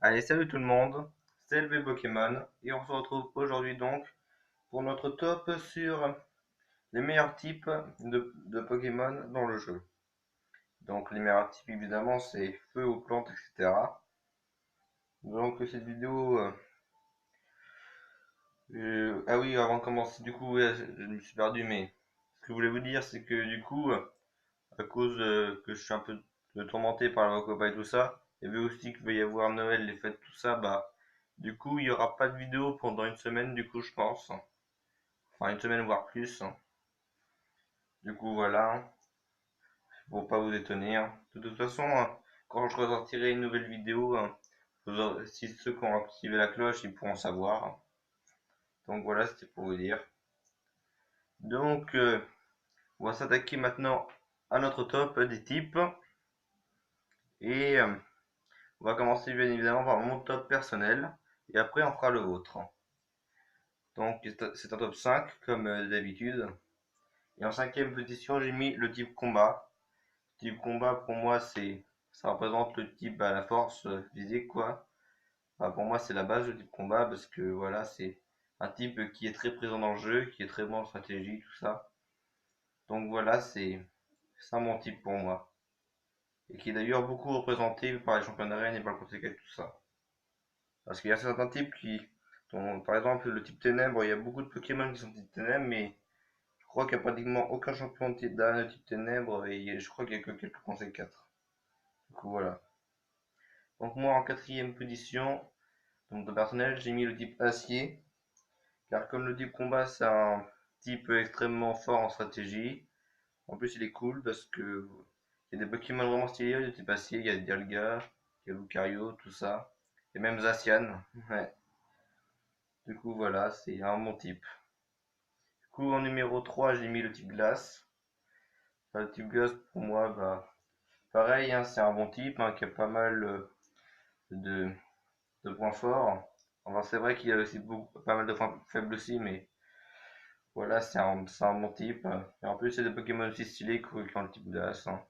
Allez, salut tout le monde, c'est LB Pokémon et on se retrouve aujourd'hui donc pour notre top sur les meilleurs types de Pokémon dans le jeu. Donc les meilleurs types évidemment c'est feu ou plantes, etc. Donc cette vidéo... ah oui, avant de commencer, du coup, ouais, je me suis perdu, mais ce que je voulais vous dire c'est que du coup, à cause que je suis un peu tourmenté par la Copa et tout ça, et vu aussi qu'il va y avoir Noël, les fêtes, tout ça, bah du coup il y aura pas de vidéo pendant une semaine du coup je pense. Enfin une semaine voire plus. Du coup voilà, pour pas vous étonner, hein. De toute façon, quand je ressortirai une nouvelle vidéo, si ceux qui ont activé la cloche ils pourront savoir. Donc voilà, c'était pour vous dire. Donc on va s'attaquer maintenant à notre top des types. Et on va commencer bien évidemment par mon top personnel. Et après on fera le vôtre. Donc c'est un top 5 comme d'habitude. Et en cinquième position j'ai mis le type combat. Type combat pour moi c'est ça représente le type à la force physique quoi. Enfin, pour moi c'est la base du type combat parce que voilà c'est un type qui est très présent dans le jeu, qui est très bon en stratégie, tout ça. Donc voilà c'est ça mon type pour moi. Et qui est d'ailleurs beaucoup représenté par les champions d'arène et par le conseil et tout ça. Parce qu'il y a certains types par exemple le type ténèbres, il y a beaucoup de Pokémon qui sont type ténèbres, mais je crois qu'il n'y a pratiquement aucun champion de type d'arène de type ténèbres et je crois qu'il n'y a que quelques conseils 4. Du coup voilà. Donc moi en quatrième position, donc de personnel, j'ai mis le type acier, car comme le type combat c'est un type extrêmement fort en stratégie, en plus il est cool parce que il y a des Pokémon vraiment stylés du type acier, il y a Dialga, il y a Lucario, tout ça, et même Zacian, ouais. Du coup voilà, c'est un bon type. Du coup en numéro 3 j'ai mis le type glace. Enfin, le type glace pour moi, bah pareil, hein, c'est un bon type hein, qui a pas mal de, de points forts. Enfin, c'est vrai qu'il y a aussi pas mal de points faibles aussi, mais voilà, c'est un bon type. Et en plus, il y a des Pokémon aussi stylés qui ont le type glace, hein.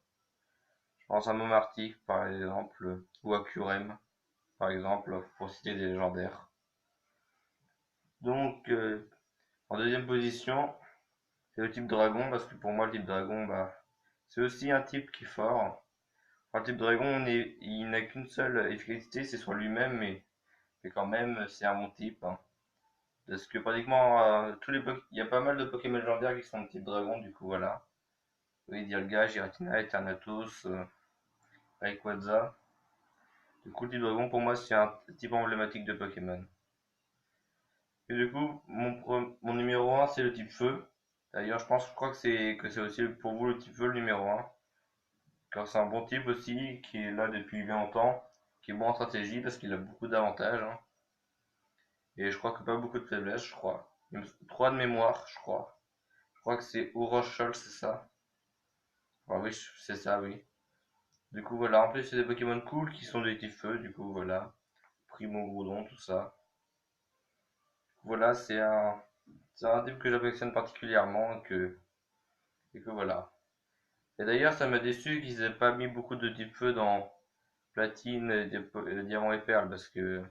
Je pense à Momarty, par exemple, ou à Curem, par exemple, pour citer des légendaires. Donc, en deuxième position, c'est le type dragon, parce que pour moi, le type dragon, bah, c'est aussi un type qui est fort. Enfin, le type dragon, il n'a qu'une seule efficacité, c'est sur lui-même, mais quand même, c'est un bon type, hein. Parce que pratiquement il y a pas mal de Pokémon légendaires qui sont de type dragon, du coup voilà. Oui, Dialga, Giratina, Eternatus, Rayquaza. Du coup, le type dragon pour moi c'est un type emblématique de Pokémon. Et du coup, mon numéro un c'est le type feu. D'ailleurs, je crois que c'est aussi pour vous le type feu le numéro un. Car c'est un bon type aussi, qui est là depuis bien longtemps, qui est bon en stratégie parce qu'il a beaucoup d'avantages, hein. Et je crois que pas beaucoup de faiblesses, je crois. 3 de mémoire, je crois. Je crois que c'est Orochol, c'est ça. Ah oui, c'est ça, oui. Du coup, voilà. En plus, c'est des Pokémon cool qui sont des types feu. Du coup, voilà. Primo Groudon, tout ça. Voilà, c'est un type que j'affectionne particulièrement et que voilà. Et d'ailleurs, ça m'a déçu qu'ils aient pas mis beaucoup de types feu dans Platine, Diamant et Perle parce que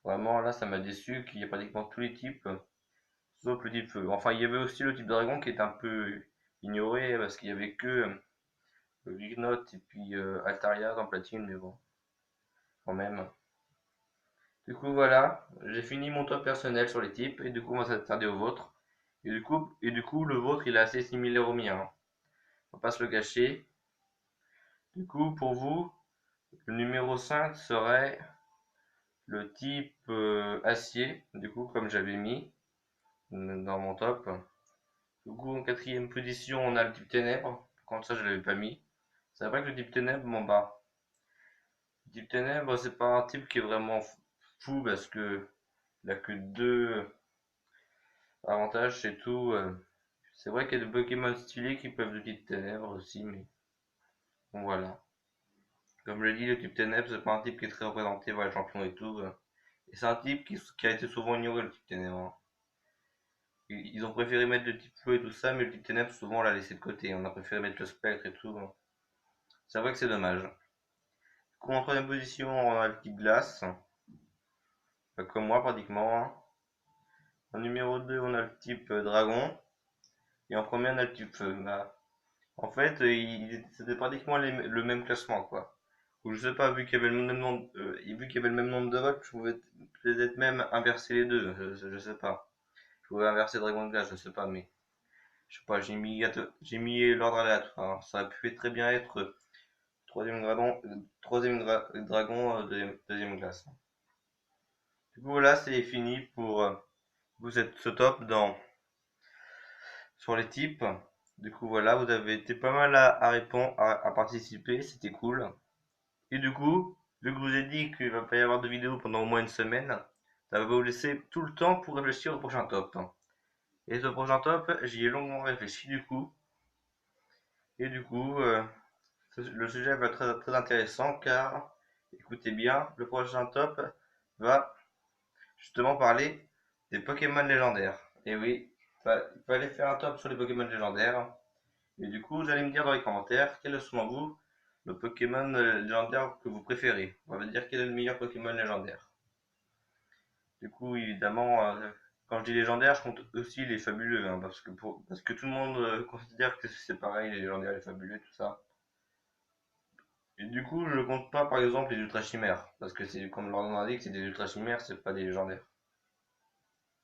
vraiment, là, ça m'a déçu qu'il y ait pratiquement tous les types sauf le type feu. Enfin, il y avait aussi le type dragon qui est un peu ignoré parce qu'il y avait que Wygnot et puis Altaria dans Platine, mais bon, quand même. Du coup, voilà, j'ai fini mon top personnel sur les types, et du coup, on va s'attarder au vôtre. Et du coup, le vôtre, il est assez similaire au mien, hein. On va pas se le cacher. Du coup, pour vous, le numéro 5 serait le type acier, du coup, comme j'avais mis dans mon top. Du coup, en quatrième position, on a le type ténèbres. Comme ça, je l'avais pas mis. C'est vrai que le type ténèbres, bon bah, le type ténèbres, c'est pas un type qui est vraiment fou parce que il a que deux avantages, c'est tout. C'est vrai qu'il y a des Pokémon stylés qui peuvent le type ténèbres aussi, mais bon voilà. Comme je l'ai dit, le type ténèbres, c'est pas un type qui est très représenté par les champions et tout. Et c'est un type qui a été souvent ignoré, le type ténèbres, hein. Ils ont préféré mettre le type feu et tout ça, mais le type ténèbres, souvent, on l'a laissé de côté. On a préféré mettre le spectre et tout, hein. C'est vrai que c'est dommage. Du coup, en troisième position, on a le type glace, comme moi pratiquement, hein. En numéro 2, on a le type dragon. Et en premier, on a le type feu. Bah, en fait, c'était pratiquement le même classement, quoi. Ou je sais pas, vu qu'il y avait le même nombre, vu qu'il y avait le même nombre de votes, je pouvais peut-être même inverser les deux. Je sais pas. Je pouvais inverser dragon de glace, je sais pas, mais je sais pas. J'ai mis l'ordre aléatoire, hein. Ça aurait pu très bien être troisième dragon, deuxième glace. Du coup, voilà, c'est fini pour ce top sur les types. Du coup, voilà, vous avez été pas mal à répondre, à participer, c'était cool. Et du coup, vu que je vous ai dit qu'il va pas y avoir de vidéo pendant au moins une semaine, ça va vous laisser tout le temps pour réfléchir au prochain top. Et ce prochain top, j'y ai longuement réfléchi du coup. Et du coup, le sujet va être très, très intéressant car, écoutez bien, le prochain top va justement parler des Pokémon légendaires. Et oui, il fallait faire un top sur les Pokémon légendaires. Et du coup, vous allez me dire dans les commentaires quel est selon vous le Pokémon légendaire que vous préférez. On va dire quel est le meilleur Pokémon légendaire. Du coup, évidemment, quand je dis légendaire, je compte aussi les fabuleux, hein, parce que tout le monde considère que c'est pareil, les légendaires, les fabuleux, tout ça. Et du coup, je ne compte pas par exemple les ultra chimères, parce que c'est comme leur nom l'indique, c'est des ultra chimères, c'est pas des légendaires.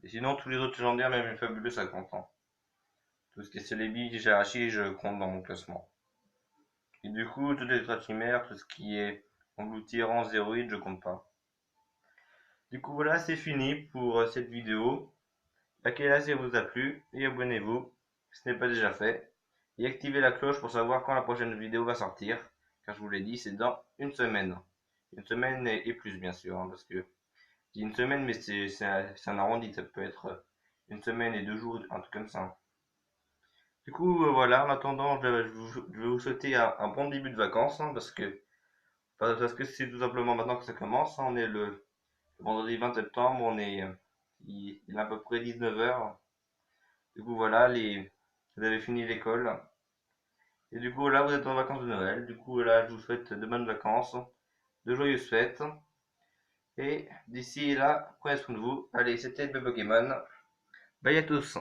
Et sinon, tous les autres légendaires, même les fabuleux, ça compte, hein. Tout ce qui est Celebi, Jirachi, je compte dans mon classement. Et du coup, toutes les ultra chimères, tout ce qui est engloutirant, zéroïde, je compte pas. Du coup, voilà, c'est fini pour cette vidéo. Likez-la si elle vous a plu et abonnez-vous si ce n'est pas déjà fait. Et activez la cloche pour savoir quand la prochaine vidéo va sortir. Car je vous l'ai dit, c'est dans une semaine. Une semaine et plus, bien sûr, hein, parce que je dis une semaine, mais c'est un arrondi. Ça peut être une semaine et 2 jours, un truc comme ça. Du coup, voilà, en attendant, je vais vous souhaiter un bon début de vacances, hein, parce que c'est tout simplement maintenant que ça commence, hein. On est le vendredi 20 septembre, il est à peu près 19 h. Du coup, voilà, vous avez fini l'école. Et du coup, là, vous êtes en vacances de Noël. Du coup, là, je vous souhaite de bonnes vacances, de joyeuses fêtes. Et d'ici là, prenez soin de vous. Allez, c'était le Pokémon. Bye à tous.